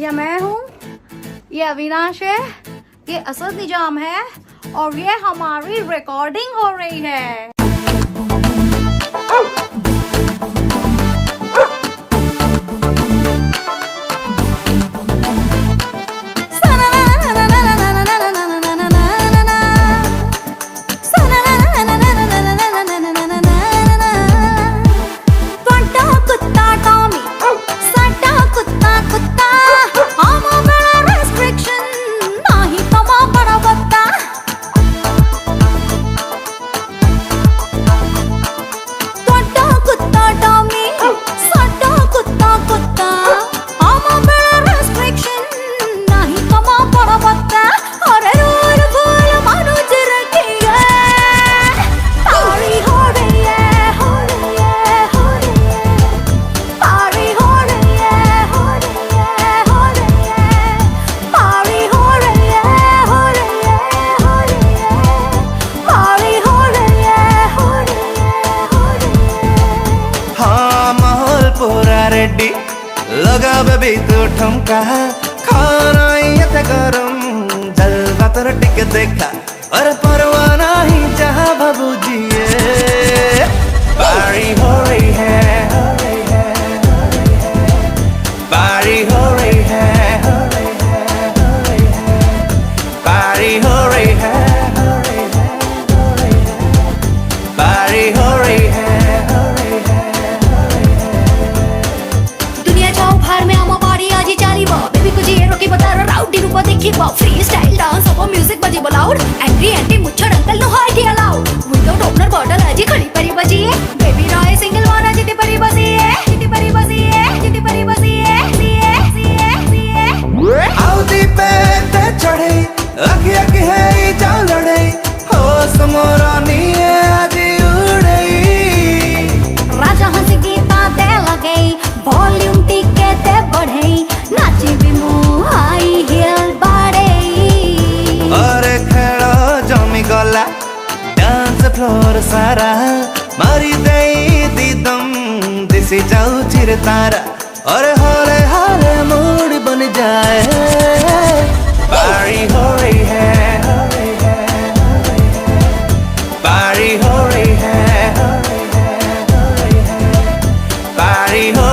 ये मैं हूँ, ये अविनाश है, ये असद निजाम है और ये हमारी रिकॉर्डिंग हो रही है। लगा बेबी तू ठुमका खाना ये गरम जलवा तर टिक देखा और परवाना ही जहाँ बाबू जी पारी हो रही है, पारी हो रही है, पारी हो रही है, पारी हो रही है। फ्री स्टाइल डांस अब म्यूजिक बजे लाउड एंट्री एंटी मुच्छड़ uncle no high D allowed without opener bottle आजी खड़ी परी बजी है बेबी रॉय सिंगल वाला जिते परी बसी है जिते परी बसी है जिते परी बसी है सी है आउदी पे ते चढ़े आखी आखी है जा लड़े हो समोरानी आजी उड़े राजा हंस गीता दे लगे वॉल्यूम टिके ते बढ़े नाची भी मुंह हाई हिल गला डांस फ्लोर सारा मारी दे दीदम दिसी जाऊ चिर तारा और हौले हौले मूड बन जाए पारी हो रही है, पारी हो रही है, पारी हो